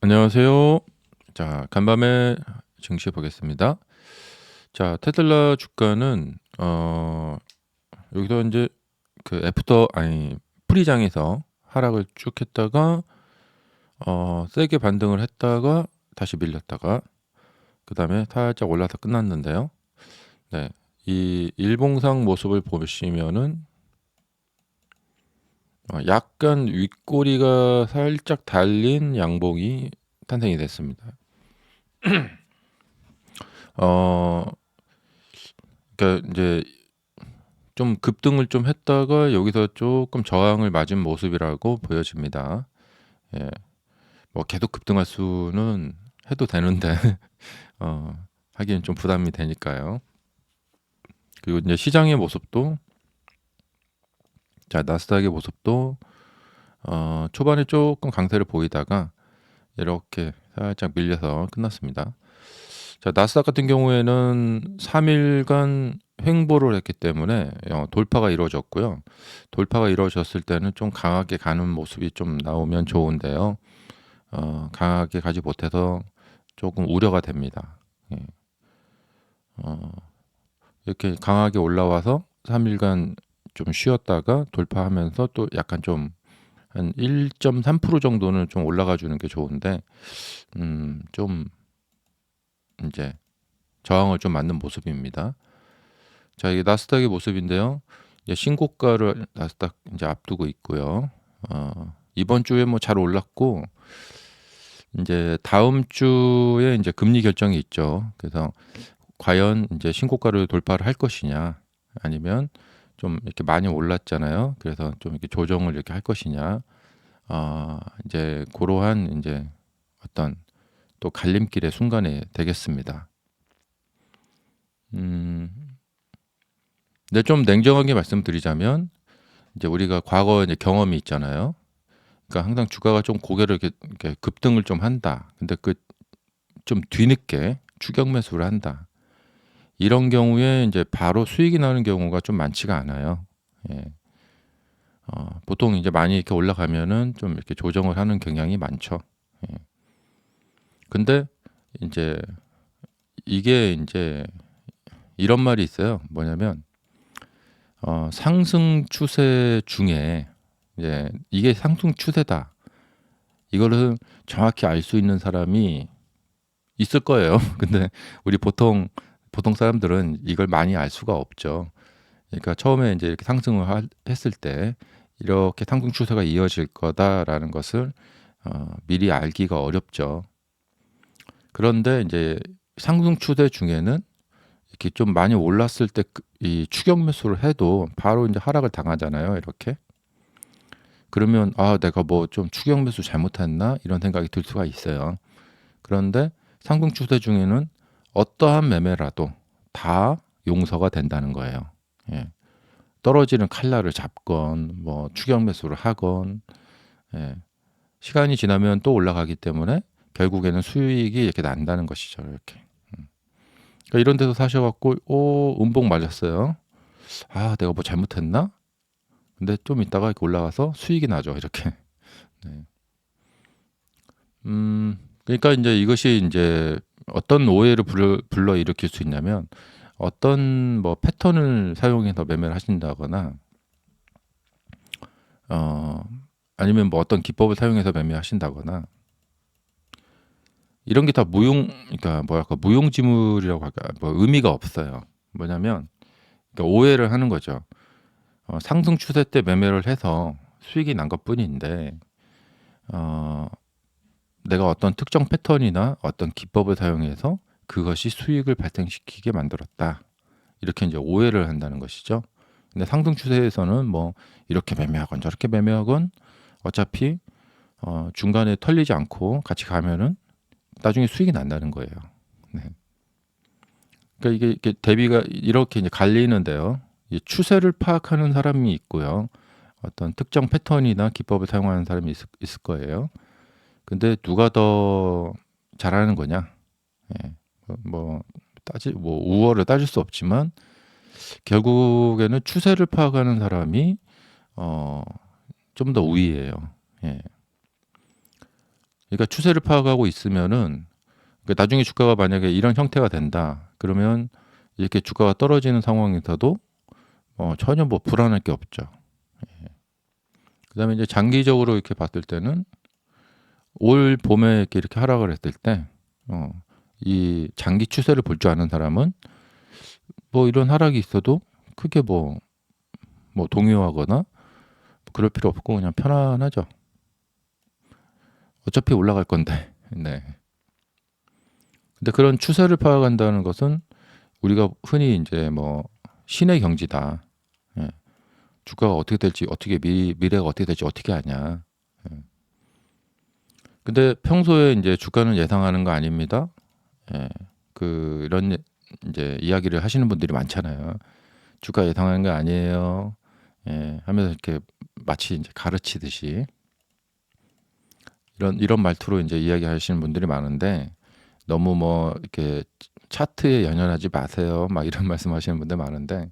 안녕하세요. 자, 간밤에 증시 보겠습니다. 자, 테슬라 주가는 여기서 이제 그 애프터 아니 프리장에서 하락을 쭉 했다가 세게 반등을 했다가 다시 밀렸다가 그다음에 살짝 올라서 끝났는데요. 네. 이 일봉상 모습을 보시면은 약간 윗꼬리가 살짝 달린 양봉이 탄생이 됐습니다. 어 그러니까 이제 좀 급등을 좀 했다가 여기서 조금 저항을 맞은 모습이라고 보여집니다. 예. 뭐 계속 급등할 수는 해도 되는데 어 하기엔 좀 부담이 되니까요. 그리고 이제 시장의 모습도 자 나스닥의 모습도 초반에 조금 강세를 보이다가 이렇게 살짝 밀려서 끝났습니다. 자 나스닥 같은 경우에는 3 일간 횡보를 했기 때문에 돌파가 이루어졌고요. 돌파가 이루어졌을 때는 좀 강하게 가는 모습이 좀 나오면 좋은데요. 강하게 가지 못해서 조금 우려가 됩니다. 예. 어 이렇게 강하게 올라와서 3 일간 좀 쉬었다가 돌파하면서 또 약간 좀 한 1.3% 정도는 좀 올라가 주는 게 좋은데 좀 인제 저항을 좀 맞는 모습입니다. 자 이게 나스닥의 모습인데요. 이제 신고가를 나스닥 인제 앞두고 있고요. 이번 주에 뭐 잘 올랐고 인제 다음 주에 인제 금리 결정이 있죠. 그래서 과연 인제 신고가를 돌파를 할 것이냐 아니면 좀 이렇게 많이 올랐잖아요. 그래서 좀 이렇게 조정을 이렇게 할 것이냐. 인제 고러한 인제 어떤 또 갈림길의 순간이 되겠습니다. 음 근데 좀 냉정하게 말씀드리자면 이제 우리가 과거에 이제 경험이 있잖아요. 그러니까 항상 주가가 좀 고개를 이렇게 급등을 좀 한다. 근데 그 좀 뒤늦게 추격 매수를 한다. 이런 경우에 인제 바로 수익이 나는 경우가 좀 많지가 않아요. 예. 보통 이제 많이 이렇게 올라가면은 좀 이렇게 조정을 하는 경향이 많죠. 예. 근데 인제 이게 인제 이런 말이 있어요. 뭐냐면 상승 추세 중에 이제 '이게 상승 추세다.' 이거를 정확히 알 수 있는 사람이 있을 거예요. 근데 우리 보통 사람들은 이걸 많이 알 수가 없죠. 그러니까 처음에 인제 이렇게 상승을 했을 때 '이렇게 상승 추세가 이어질 거다.'라는 것을 미리 알기가 어렵죠. 그런데 인제 상승 추세 중에는 이렇게 좀 많이 올랐을 때 이 추격 매수를 해도 바로 인제 하락을 당하잖아요, 이렇게. 그러면 '아 내가 뭐 좀 추격 매수 잘못했나?' 이런 생각이 들 수가 있어요. 그런데 상승 추세 중에는 어떠한 매매라도 다 용서가 된다는 거예요. 예. 떨어지는 칼날을 잡건 뭐 추격 매수를 하건 예. 시간이 지나면 또 올라가기 때문에 결국에는 수익이 이렇게 난다는 것이죠, 이렇게. 음. 그러니까 이런 데서 사셔 갖고 음봉 맞았어요. '아 내가 뭐 잘못했나?' 근데 좀 있다가 이렇게 올라가서 수익이 나죠, 이렇게. 네. 그러니까 인제 이것이 인제 어떤 오해를 불러일으킬 수 있냐면 어떤 뭐 패턴을 사용해서 매매를 하신다거나 어 아니면 뭐 어떤 기법을 사용해서 매매하신다거나 이런 게 다 그러니까 뭐랄까 무용지물이라고 할까 뭐 의미가 없어요. 뭐냐면 그러니까 오해를 하는 거죠. 상승 추세 때 매매를 해서 수익이 난 것뿐인데 어 내가 어떤 특정 패턴이나 어떤 기법을 사용해서 그것이 수익을 발생시키게 만들었다. 이렇게 인제 오해를 한다는 것이죠. 근데 상승 추세에서는 뭐 이렇게 매매하건 저렇게 매매하건 어차피 중간에 털리지 않고 같이 가면은 나중에 수익이 난다는 거예요. 네. 그러니까 이게 이렇게 대비가 이렇게 이제 갈리는데요. 이 추세를 파악하는 사람이 있고요. 어떤 특정 패턴이나 기법을 사용하는 사람이 있을 거예요. 근데 누가 더 잘하는 거냐? 예. 뭐 우월을 따질 수 없지만 결국에는 추세를 파악하는 사람이 어 좀 더 우위예요. 예. 그러니까 추세를 파악하고 있으면은 나중에 주가가 만약에 이런 형태가 된다. 그러면 이렇게 주가가 떨어지는 상황에서도 전혀 뭐 불안할 게 없죠. 그다음에 이제 장기적으로 이렇게 봤을 때는 올 봄에 이렇게 하락을 했을 때, 이 장기 추세를 볼 줄 아는 사람은 뭐 이런 하락이 있어도 크게 뭐 동요하거나 그럴 필요 없고 그냥 편안하죠. 어차피 올라갈 건데. 네. 근데 그런 추세를 파악한다는 것은 우리가 흔히 이제 뭐 신의 경지다. 예. 주가가 어떻게 될지 어떻게 미래가 어떻게 될지 어떻게 아냐. 예. 근데 평소에 이제 주가는 예상하는 거 아닙니다. 예. 이런 이제 이야기를 하시는 분들이 많잖아요. 주가 예상하는 거 아니에요. 예. 하면서 이렇게 마치 이제 가르치듯이 이런 말투로 이제 이야기하시는 분들이 많은데 너무 뭐 이렇게 차트에 연연하지 마세요. 막 이런 말씀하시는 분들 많은데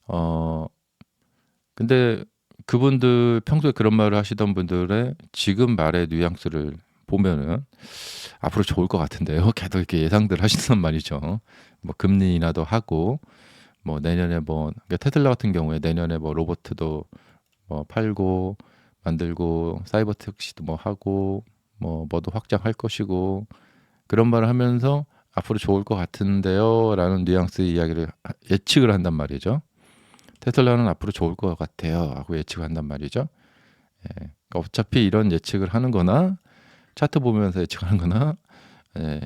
어 근데 그분들 평소에 그런 말을 하시던 분들의 지금 말의 뉘앙스를 보면은 앞으로 좋을 것 같은데요. 계속 이렇게 예상들 하시는 말이죠. 뭐 금리 인하도 하고 뭐 내년에 뭐 그러니까 테슬라 같은 경우에 내년에 뭐 로봇도 뭐 팔고 만들고 사이버 택시도 뭐 하고 뭐도 확장할 것이고 그런 말을 하면서 앞으로 좋을 것 같은데요라는 뉘앙스의 이야기를 예측을 한단 말이죠. 테슬라는 앞으로 좋을 것 같아요 하고 예측을 한단 말이죠. 예. 그러니까 어차피 이런 예측을 하는 거나 차트 보면서 예측하는 거나 예.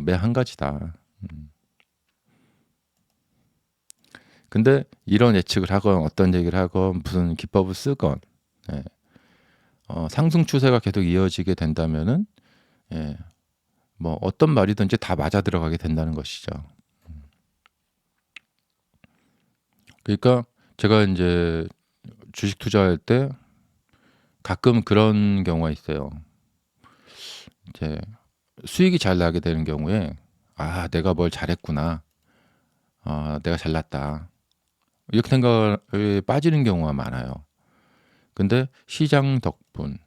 매 한 가지다. 근데 이런 예측을 하건 어떤 얘기를 하건 무슨 기법을 쓰건 예. 상승 추세가 계속 이어지게 된다면은 예. 뭐 어떤 말이든지 다 맞아 들어가게 된다는 것이죠. 그러니까 제가 이제 주식 투자할 때 가끔 그런 경우가 있어요. 이제 수익이 잘 나게 되는 경우에 내가 뭘 잘했구나. 내가 잘났다. 이렇게 생각에 빠지는 경우가 많아요. 근데 시장 덕분,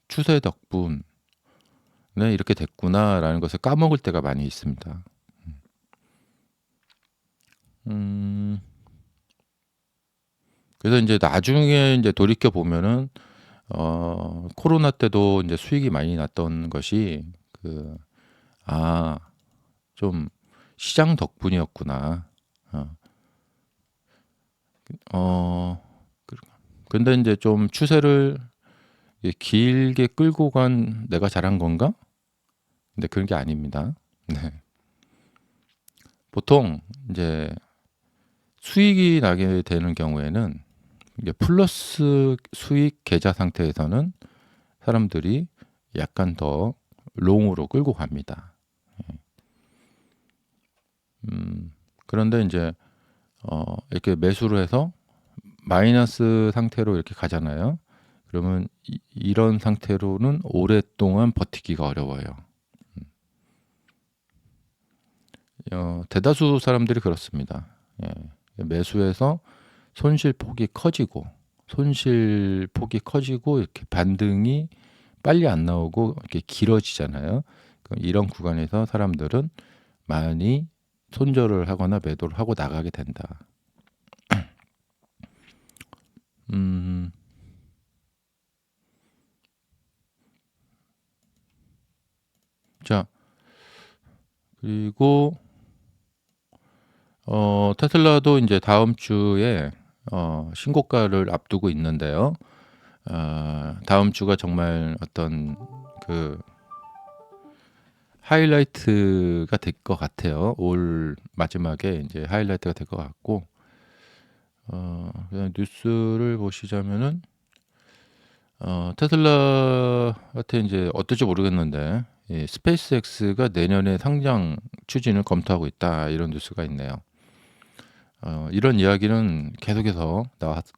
추세 덕분에 이렇게 됐구나라는 것을 까먹을 때가 많이 있습니다. 음, 그래서 이제 나중에 이제 돌이켜 보면은 코로나 때도 이제 수익이 많이 났던 것이 좀 시장 덕분이었구나. 어, 어, 그- 근데 이제 좀 추세를 길게 끌고 간 내가 잘한 건가? 근데 그런 게 아닙니다. 네. 보통 이제 수익이 나게 되는 경우에는 이게 플러스 수익 계좌 상태에서는 사람들이 약간 더 롱으로 끌고 갑니다. 그런데 이제 이렇게 매수를 해서 마이너스 상태로 이렇게 가잖아요. 그러면 이런 상태로는 오랫동안 버티기가 어려워요. 대다수 사람들이 그렇습니다. 예. 매수해서 손실 폭이 커지고 이렇게 반등이 빨리 안 나오고 이렇게 길어지잖아요. 그럼 이런 구간에서 사람들은 많이 손절을 하거나 매도를 하고 나가게 된다. 음, 자, 그리고 테슬라도 이제 다음 주에 신고가를 앞두고 있는데요. 다음 주가 정말 어떤 그 하이라이트가 될 것 같아요. 올 마지막에 이제 하이라이트가 될 것 같고, 그냥 뉴스를 보시자면은 테슬라한테 이제 어떨지 모르겠는데 스페이스X가 내년에 상장 추진을 검토하고 있다 이런 뉴스가 있네요. 이런 이야기는 계속해서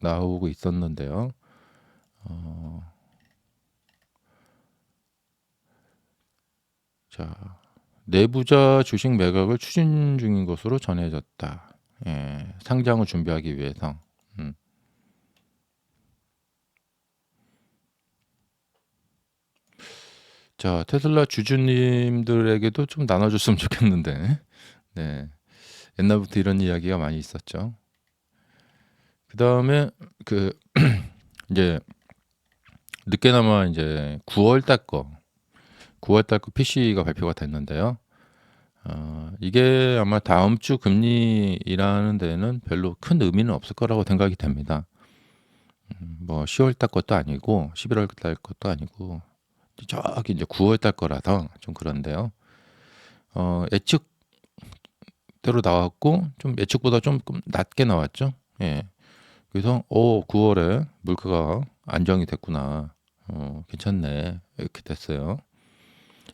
나오고 있었는데요. 자, 내부자 주식 매각을 추진 중인 것으로 전해졌다. 예, 상장을 준비하기 위해서. 음. 자, 테슬라 주주님들에게도 좀 나눠줬으면 좋겠는데. 네. 옛날부터 이런 이야기가 많이 있었죠. 그다음에 그 이제 늦게나마 이제 9월 달 거, 9월 달 거 PC가 발표가 됐는데요. 이게 아마 다음 주 금리라는 데는 별로 큰 의미는 없을 거라고 생각이 됩니다. 뭐 10월 달 것도 아니고 11월 달 것도 아니고 저기 이제 9월 달 거라서 좀 그런데요. 예측대로 나왔고 좀 예측보다 좀 낮게 나왔죠. 예. 그래서 9월에 물가가 안정이 됐구나. 괜찮네. 이렇게 됐어요.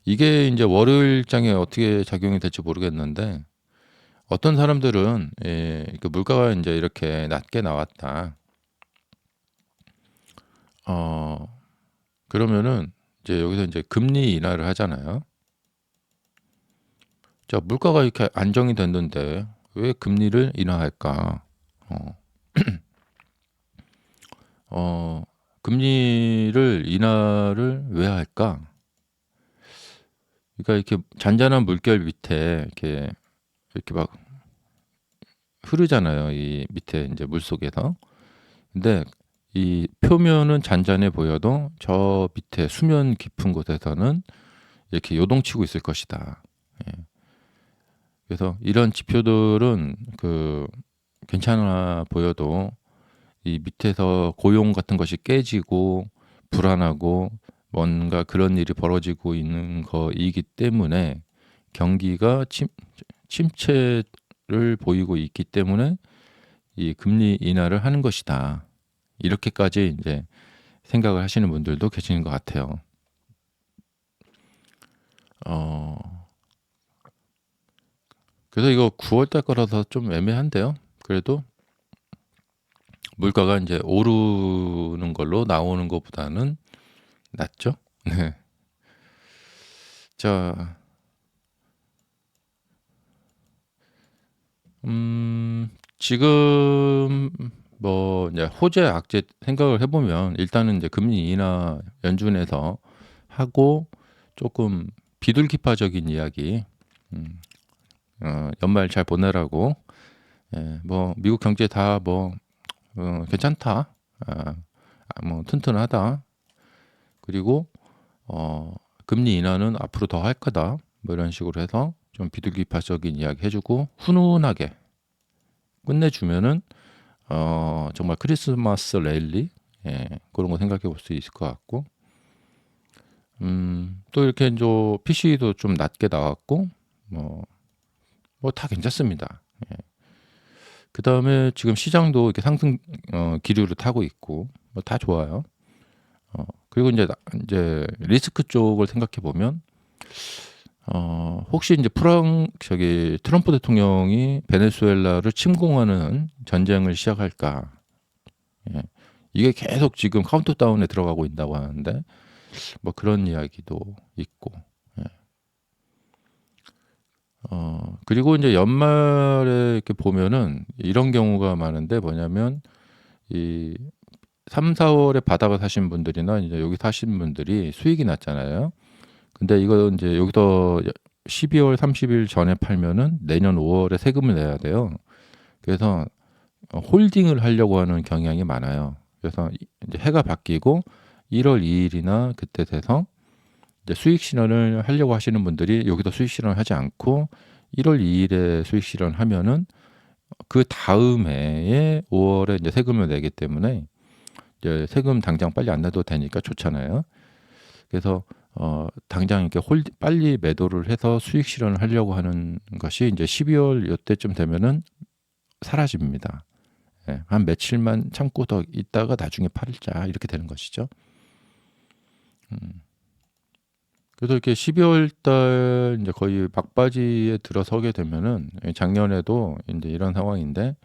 이게 이제 월요일장에 어떻게 작용이 될지 모르겠는데 어떤 사람들은 그 물가가 이제 이렇게 낮게 나왔다. 그러면은 이제 여기서 이제 금리 인하를 하잖아요. 자, 물가가 이렇게 안정이 됐는데 왜 금리를 인하할까? 금리를 인하를 왜 할까? 그러니까 이렇게 잔잔한 물결 밑에 이렇게 막 흐르잖아요. 이 밑에 이제 물 속에서. 근데 이 표면은 잔잔해 보여도 저 밑에 수면 깊은 곳에서는 이렇게 요동치고 있을 것이다. 예. 그래서 이런 지표들은 괜찮아 보여도 이 밑에서 고용 같은 것이 깨지고 불안하고 뭔가 그런 일이 벌어지고 있는 거이기 때문에 경기가 침체를 보이고 있기 때문에 이 금리 인하를 하는 것이다. 이렇게까지 이제 생각을 하시는 분들도 계시는 것 같아요. 그래서 이거 9월 달 거라서 좀 애매한데요. 그래도 물가가 이제 오르는 걸로 나오는 것보다는 낫죠. 네. 자, 지금 뭐 이제 호재 악재 생각을 해보면 일단은 이제 금리 인하 연준에서 하고 조금 비둘기파적인 이야기, 연말 잘 보내라고, 뭐 미국 경제 다 뭐 괜찮다, 뭐 튼튼하다, 그리고 금리 인하는 앞으로 더 할 거다, 뭐 이런 식으로 해서 좀 비둘기파적인 이야기 해주고 훈훈하게 끝내주면은 정말 크리스마스 랠리, 그런 거 생각해 볼 수 있을 것 같고, 또 이렇게 이제 PC도 좀 낮게 나왔고 뭐 다 괜찮습니다. 그 다음에 지금 시장도 이렇게 상승 기류를 타고 있고 뭐 다 좋아요. 그리고 이제 리스크 쪽을 생각해 보면 혹시 이제 트럼프 대통령이 베네수엘라를 침공하는 전쟁을 시작할까? 예. 이게 계속 지금 카운트다운에 들어가고 있다고 하는데 뭐 그런 이야기도 있고. 예. 그리고 이제 연말에 이렇게 보면은 이런 경우가 많은데 뭐냐면 이 3, 4월에 바닥을 사신 분들이나 이제 여기 사신 분들이 수익이 났잖아요. 근데 이거 이제 여기서 12월 30일 전에 팔면은 내년 5월에 세금을 내야 돼요. 그래서 홀딩을 하려고 하는 경향이 많아요. 그래서 이제 해가 바뀌고 1월 2일이나 그때 돼서 이제 수익 실현을 하려고 하시는 분들이 여기서 수익 실현을 하지 않고 1월 2일에 수익 실현하면은 그 다음 해에 5월에 이제 세금을 내기 때문에 이제 세금 당장 빨리 안 내도 되니까 좋잖아요. 그래서 당장 이렇게 빨리 매도를 해서 수익 실현을 하려고 하는 것이 이제 12월 이때쯤 되면은 사라집니다. 한 며칠만 참고 더 있다가 나중에 팔자 이렇게 되는 것이죠. 그래서 이렇게 12월 달 이제 거의 막바지에 들어서게 되면은 작년에도 이제 이런 상황인데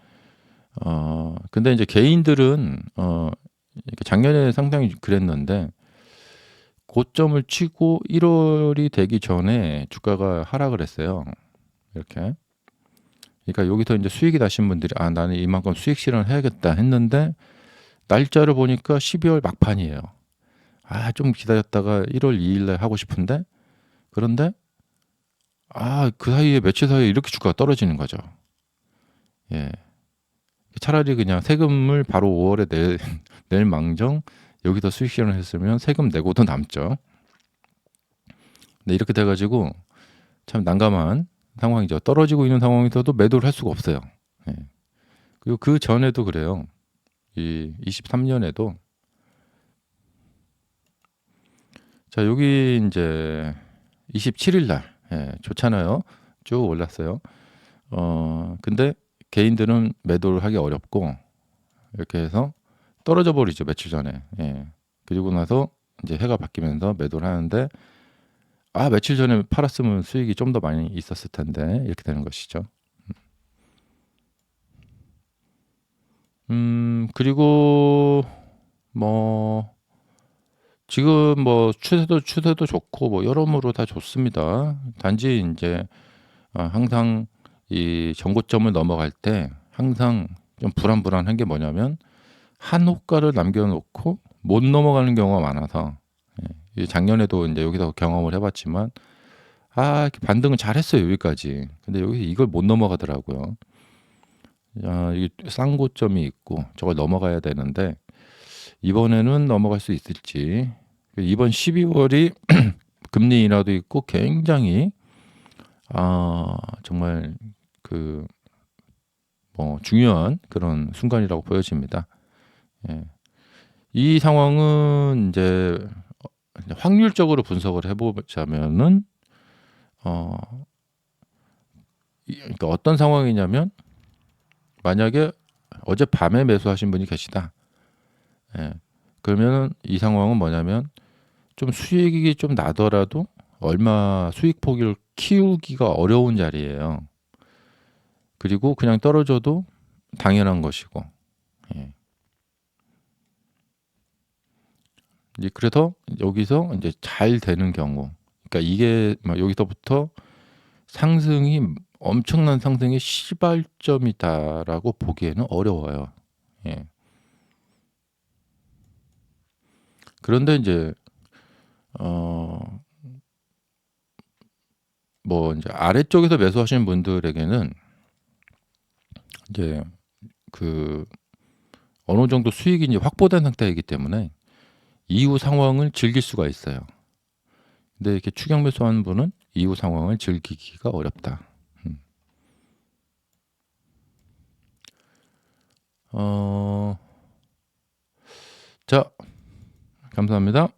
근데 이제 개인들은 이렇게 작년에 상당히 그랬는데 고점을 치고 1월이 되기 전에 주가가 하락을 했어요. 이렇게. 그러니까 여기서 이제 수익이 나신 분들이 나는 이만큼 수익 실현을 해야겠다 했는데 날짜를 보니까 12월 막판이에요. 좀 기다렸다가 1월 2일 날 하고 싶은데, 그런데 그 사이에 며칠 사이에 이렇게 주가가 떨어지는 거죠. 예. 차라리 그냥 세금을 바로 5월에 낼 망정 여기다 수익 실현을 했으면 세금 내고도 남죠. 근데 이렇게 돼가지고 참 난감한 상황이죠. 떨어지고 있는 상황에서도 매도를 할 수가 없어요. 예. 그리고 그 전에도 그래요. 이 23년에도 자 여기 이제 27일 날 좋잖아요. 쭉 올랐어요. 근데 개인들은 매도를 하기 어렵고 이렇게 해서 떨어져 버리죠 며칠 전에. 예. 그리고 나서 이제 해가 바뀌면서 매도를 하는데 며칠 전에 팔았으면 수익이 좀 더 많이 있었을 텐데 이렇게 되는 것이죠. 그리고 뭐 지금 뭐 추세도 좋고 뭐 여러모로 다 좋습니다. 단지 인제 항상 이 전고점을 넘어갈 때 항상 좀 불안불안한 게 뭐냐면 한 호가를 남겨 놓고 못 넘어가는 경우가 많아서 이 작년에도 인제 여기서 경험을 해 봤지만 이렇게 반등을 잘했어요 여기까지. 근데 여기서 이걸 못 넘어가더라고요. 이게 싼 고점이 있고 저걸 넘어가야 되는데 이번에는 넘어갈 수 있을지. 이번 12월이 금리 인하도 있고 굉장히 정말 그 뭐 중요한 그런 순간이라고 보여집니다. 예. 이 상황은 인제 확률적으로 분석을 해 보자면은 어 그러니까 어떤 상황이냐면 만약에 어젯밤에 매수하신 분이 계시다. 예. 그러면은 이 상황은 뭐냐면 좀 수익이 좀 나더라도 얼마 수익 폭을 키우기가 어려운 자리예요. 그리고 그냥 떨어져도 당연한 것이고. 예. 이제 그래서 여기서 인제 잘 되는 경우 그러니까 이게 막 여기서부터 상승이 엄청난 상승의 시발점이다라고 보기에는 어려워요. 예. 그런데 인제 어 뭐 인제 아래쪽에서 매수하시는 분들에게는 이제 그 어느 정도 수익이 이제 확보된 상태이기 때문에 이후 상황을 즐길 수가 있어요. 근데 이렇게 추격 매수하는 분은 이후 상황을 즐기기가 어렵다. 음. 어 자 감사합니다.